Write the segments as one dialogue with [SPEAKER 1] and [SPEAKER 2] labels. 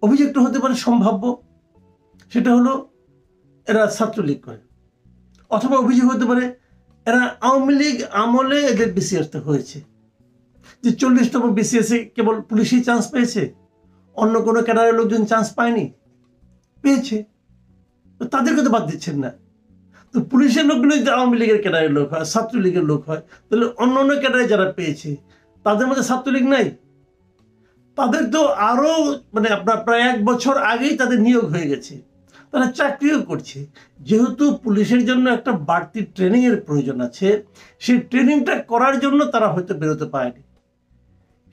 [SPEAKER 1] অভিযোগটা হতে পারে সম্ভাব্য, সেটা হলো এরা ছাত্রলীগ করে, অথবা অভিযোগ হতে পারে এরা আওয়ামী লীগ আমলে এদের বিসিএসটা হয়েছে, যে 40তম বিসিএসে কেবল পুলিশই চান্স পেয়েছে, অন্য কোনো ক্যাডারের লোকজন চান্স পায়নি, পেয়েছে, তো তাদেরকে তো বাদ দিচ্ছেন না। তো পুলিশের লোকগুলো যদি আওয়ামী লীগের ক্যাডারের লোক হয়, ছাত্রলীগের লোক হয়, তাহলে অন্য অন্য ক্যাডারে যারা পেয়েছে তাদের মধ্যে ছাত্রলীগ নাই, তাদের তো আরো মানে আপনার প্রায় 1 বছর আগেই তাদের নিয়োগ হয়ে গেছে, তারা চাকরিও করছে। যেহেতু পুলিশের জন্য একটা বাড়তি ট্রেনিং এর প্রয়োজন আছে, সেই ট্রেনিংটা করার জন্য তারা হয়তো বেরোতে পারেনি,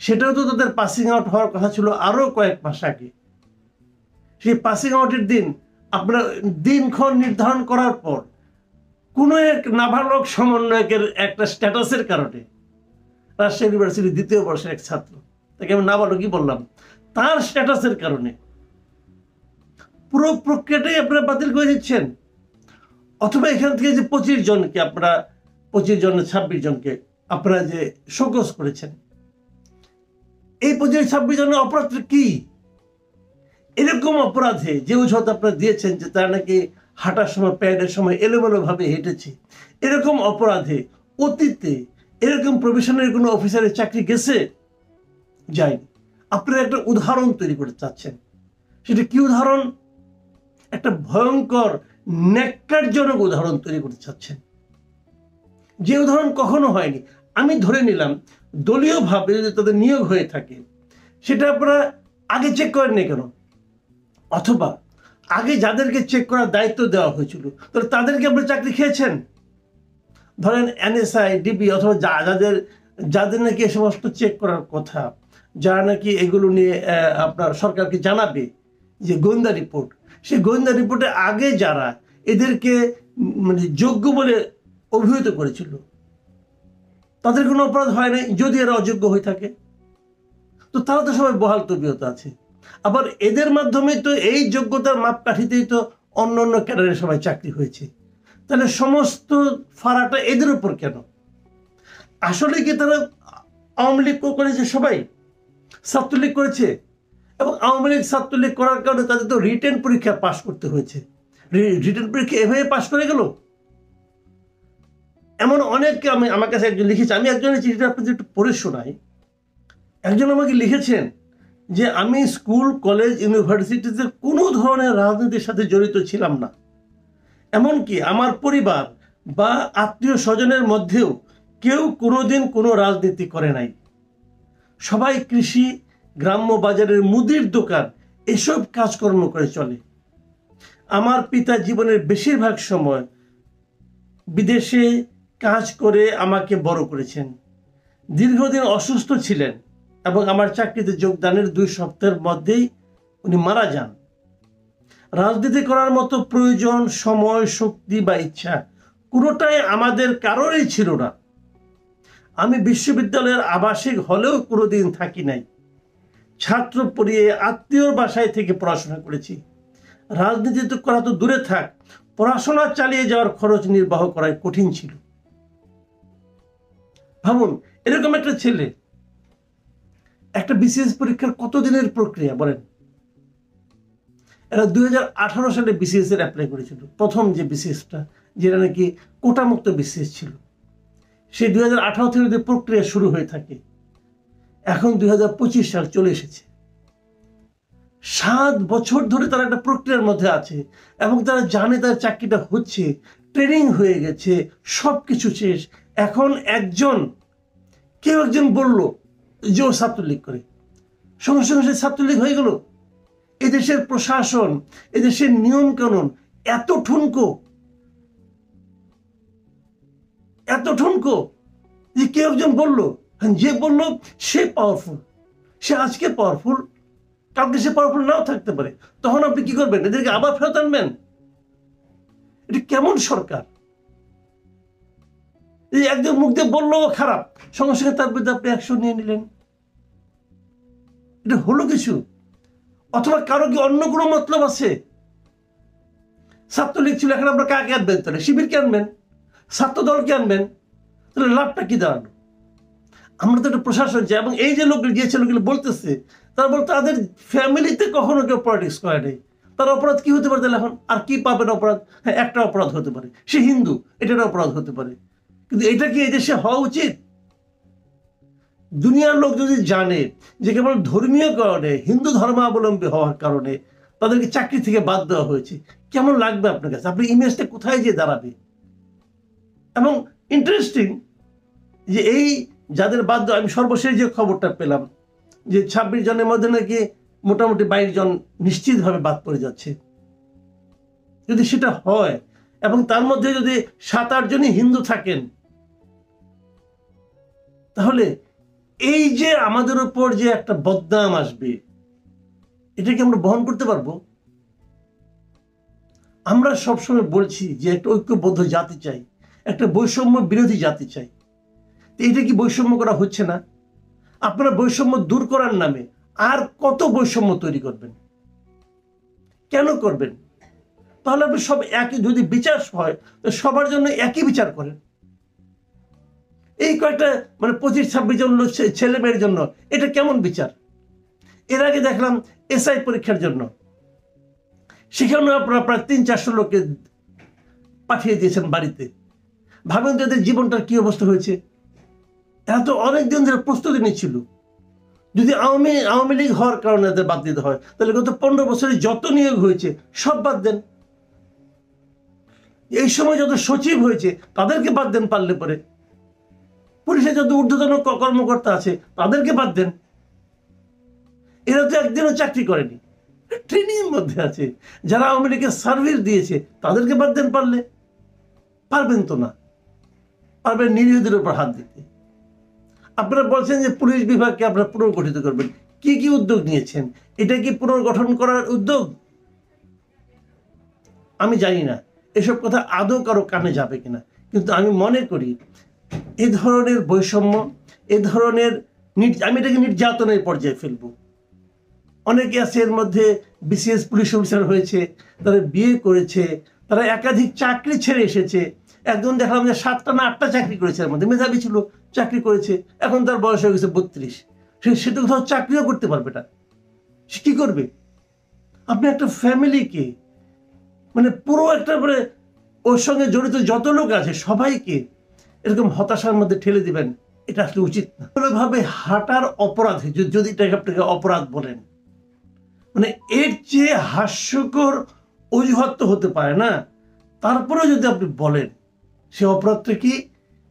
[SPEAKER 1] সেটাও তো তাদের পাসিং আউট হওয়ার কথা ছিল আরো কয়েক মাস আগে। সেই পাসিং আউটের দিন আপনার দিনক্ষণ নির্ধারণ করার পর কোন এক নাবালক সমন্বয়কের একটা স্ট্যাটাসের কারণে, রাজশাহী ইউনিভার্সিটির 2য় বর্ষের এক ছাত্র, তাকে আমি নাবালকই বললাম, তার স্ট্যাটাসের কারণে পুরো প্রক্রিয়াটাই আপনারা বাতিল করে দিচ্ছেন। অথবা এখান থেকে যে 25 জনকে আপনারা 25 জন 26 জনকে আপনারা যে শোকজ করেছেন, এই 25-26 জনের অপরাধ কি? এরকম অপরাধে যে অজুহাত আপনারা দিয়েছেন যে তারা নাকি হাঁটার সময় প্যাডের সময় এলোমেলো ভাবে হেঁটেছে, এরকম অপরাধে অতীতে এরকম প্রফেশনের কোনো অফিসারের চাকরি গেছে? যায়নি। আপনারা একটা উদাহরণ তৈরি করতে চাচ্ছেন, সেটা কি উদাহরণ? একটা ভয়ঙ্কর ন্যাক্কারজনক উদাহরণ তৈরি করতে চাচ্ছেন, যে উদাহরণ কখনো হয়নি। আমি ধরে নিলাম দলীয়ভাবে যদি তাদের নিয়োগ হয়ে থাকে, সেটা আপনারা আগে চেক করেননি কেন? অথবা আগে যাদেরকে চেক করার দায়িত্ব দেওয়া হয়েছিল তাহলে তাদেরকে আপনারা চাকরি খেয়েছেন? ধরেন এনএসআই, ডিবি অথবা যাদের নাকি এ সমস্ত চেক করার কথা, যারা নাকি এগুলো নিয়ে আপনার সরকারকে জানাবে যে গোয়েন্দা রিপোর্ট, সেই গোয়েন্দা রিপোর্টে আগে যারা এদেরকে মানে যোগ্য বলে অভিহিত করেছিল, তাদের কোনো অপরাধ হয় নাই যদি এরা অযোগ্য হয়ে থাকে, তো তারা তো সবাই বহাল তবিয়ত আছে। আবার এদের মাধ্যমে তো এই যোগ্যতার মাপকাঠিতেই তো অন্য অন্য ক্যাডারের সবাই চাকরি হয়েছে, তাহলে সমস্ত ফাড়াটা এদের উপর কেন? আসলে কি তারা আওয়ামী লীগ করেছে, সবাই ছাত্রলীগ করেছে, এবং আওয়ামী লীগ ছাত্রলীগ করার কারণে তাদের তো রিটেন পরীক্ষা পাশ করতে হয়েছে, রিটেন পরীক্ষা এভাবে পাশ করে গেল। এমন অনেককে আমার কাছে একজন লিখেছে, আমি একজনের চিঠিটা আপনাদের একটু পড়ে শোনাই। একজন আমাকে লিখেছেন যে আমি স্কুল, কলেজ, ইউনিভার্সিটিতে কোনো ধরনের রাজনীতির সাথে জড়িত ছিলাম না, এমনকি আমার পরিবার বা আত্মীয় স্বজনের মধ্যেও কেউ কোনোদিন কোনো রাজনীতি করে নাই, সবাই কৃষি, গ্রাম্য বাজারের মুদির দোকান এসব কাজকর্ম করে চলে। আমার পিতা জীবনের বেশিরভাগ সময় বিদেশে কাজ করে আমাকে বড় করেছেন। দীর্ঘদিন অসুস্থ ছিলেন এবং আমার চাকরিতে যোগদানের 2 সপ্তাহের মধ্যেই উনি মারা যান। রাজনীতি করার মতো প্রয়োজন, সময়, শক্তি বা ইচ্ছা কোনোটাই আমাদের কারোরই ছিল না। আমি বিশ্ববিদ্যালয়ের আবাসিক হলেও কোনোদিন থাকি নাই। ছাত্র পড়িয়ে আত্মীয়র বাসায় থেকে পড়াশোনা করেছি। রাজনীতি তো করা তো দূরে থাক, পড়াশোনা চালিয়ে যাওয়ার খরচ নির্বাহ করাই কঠিন ছিল। ভাবুন, এরকম একটা ছেলে, একটা বিসিএস পরীক্ষার কতদিনের প্রক্রিয়া বলেন? এরা 2018 সালে বিসিএস এর অ্যাপ্লাই করেছিল, প্রথম যে বিসিএসটা, যেটা নাকি কোটামুক্ত বিসিএস ছিল। সেই 2018 থেকে যদি প্রক্রিয়া শুরু হয়ে থাকে, এখন 2025 সাল চলে এসেছে। 7 বছর ধরে তারা একটা প্রক্রিয়ার মধ্যে আছে এবং তারা জানে তার চাকরিটা হচ্ছে, ট্রেনিং হয়ে গেছে, সবকিছু শেষ। এখন কেউ একজন বলল যে ও ছাত্রলীগ করে, সঙ্গে সঙ্গে সে ছাত্রলীগ হয়ে গেল। এদেশের প্রশাসন, এদেশের নিয়ম কানুন এত ঠুনকো যে কেউ একজন বলল, যে বলল সে পাওয়ারফুল, সে আজকে পাওয়ারফুল, কালকে সে পাওয়ারফুল নাও থাকতে পারে। তখন আপনি কি করবেন? এদেরকে আবার ফেরত আনবেন? এটা কেমন সরকার? এই একজন মুখ দিয়ে বললো খারাপ, সঙ্গে সঙ্গে তার বিরুদ্ধে আপনি অ্যাকশন নিয়ে নিলেন। এটা হলো কিছু? অথবা কারো কি অন্য কোনো মতলব আছে? ছাত্রলীগ ছিল, এখন আপনার কাকে আনবেন? তাহলে শিবিরকে আনবেন, ছাত্র দলকে আনবেন, তাহলে লাভটা কি দাঁড়ালো? আমরা তো একটা প্রশাসন চাই, এবং এই যে লোকগুলো গিয়েছে, লোকগুলো বলতেছে তারপর তাদের ফ্যামিলিতে কখনো কেউ পলিটিক্স করে নেই। তার অপরাধ কি হতে পারে তাহলে? এখন আর কি পাবেন অপরাধ? হ্যাঁ, একটা অপরাধ হতে পারে, সে হিন্দু, এটার অপরাধ হতে পারে। কিন্তু এটা কি এই দেশে হওয়া উচিত? দুনিয়ার লোক যদি জানে যে কেবল ধর্মীয় কারণে, হিন্দু ধর্মাবলম্বী হওয়ার কারণে তাদেরকে চাকরি থেকে বাদ দেওয়া হয়েছে, কেমন লাগবে আপনার কাছে? আপনার ইমেজটা কোথায় গিয়ে দাঁড়াবে? এবং ইন্টারেস্টিং যে এই যাদের বাদ দেওয়া, আমি সর্বশেষ যে খবরটা পেলাম যে 26 জনের মধ্যে নাকি মোটামুটি 22 জন নিশ্চিতভাবে বাদ পড়ে যাচ্ছে। যদি সেটা হয় এবং তার মধ্যে যদি 7-8 জনই হিন্দু থাকেন, তাহলে এই যে আমাদের উপর যে একটা বদনাম আসবে, এটা কি আমরা বহন করতে পারবো? আমরা সবসময় বলছি যে একটা ঐক্যবদ্ধ জাতি চাই, একটা বৈষম্য বিরোধী জাতি চাই। এটা কি বৈষম্য করা হচ্ছে না? আপনারা বৈষম্য দূর করার নামে আর কত বৈষম্য তৈরি করবেন? কেন করবেন? তাহলে আপনি সব একই, যদি বিচার হয় তো সবার জন্য একই বিচার করেন। এই কয়েকটা 25-26 জন ছেলে মেয়ের জন্য এটা কেমন বিচার? এর আগে দেখলাম এসআই পরীক্ষার জন্য, সেখানে আপনারা প্রায় 300-400 লোককে পাঠিয়ে দিয়েছেন বাড়িতে। ভাবেন তো এদের জীবনটার কি অবস্থা হয়েছে? এরা তো অনেকদিন ধরে প্রস্তুতি নিচ্ছিল। যদি আওয়ামী লীগ হওয়ার কারণে এদের বাদ দিতে হয়, তাহলে গত 15 বছরে যত নিয়োগ হয়েছে সব বাদ দেন। এই সময় যত সচিব হয়েছে তাদেরকে বাদ দেন, পারলে পরে পুলিশে যত ঊর্ধ্বতন কর্মকর্তা আছে তাদেরকে বাদ দেন। এরা তো একদিনও চাকরি করেনি, ট্রেনিং এর মধ্যে আছে। যারা আওয়ামী লীগের সার্ভিস দিয়েছে তাদেরকে বাদ দেন পারলে। পারবেন তো না, পারবেন নিরীহদের উপর হাত দিতে। আপনারা বলছেন যে পুলিশ বিভাগকে আপনারা পুনর্গঠিত করবেন। কি কি উদ্যোগ নিয়েছেন? এটা কি পুনর্গঠন করার উদ্যোগ? আমি জানি না এসব কথা আদৌ কারো কানে যাবে কিনা, কিন্তু আমি মনে করি এ ধরনের বৈষম্য, এ ধরনের আমি এটাকে নির্যাতনের পর্যায়ে ফেলবো। অনেকে আছে এর মধ্যে বিসিএস পুলিশ অফিসার হয়েছে, তারা বিয়ে করেছে, তারা একাধিক চাকরি ছেড়ে এসেছে। একজন দেখলাম যে 7টা না 8টা চাকরি করেছে, এর মধ্যে মেধাবী ছিল, চাকরি করেছে, এখন তার বয়স হয়ে গেছে 32। সে তো কোথাও চাকরিও করতে পারবে না। সে কি করবে? আপনি একটা ফ্যামিলিকে পুরো একটা ওর সঙ্গে জড়িত যত লোক আছে সবাইকে এরকম হতাশার মধ্যে ঠেলে দিবেন, এটা আসলে উচিত না। ভাবে হাঁটার অপরাধে যদি আপনাকে অপরাধ বলেন, এর চেয়ে হাস্যকর অজুহাত তো হতে পারে না। তারপরেও যদি আপনি বলেন সে অপরাধটা কি,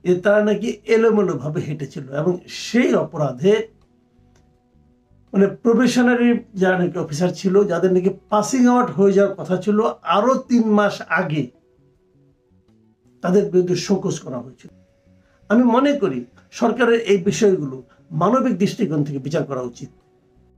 [SPEAKER 1] যে তারা নাকি এলোমেলো ভাবে হেঁটেছিল এবং সেই অপরাধে প্রবেশনারি যারা নাকি অফিসার ছিল, যাদের নাকি পাসিং আউট হয়ে যাওয়ার কথা ছিল আরো 3 মাস আগে, তাদের বিরুদ্ধে শোকজ করা হয়েছিল। আমি মনে করি সরকারের এই বিষয়গুলো মানবিক দৃষ্টিকোণ থেকে বিচার করা উচিত।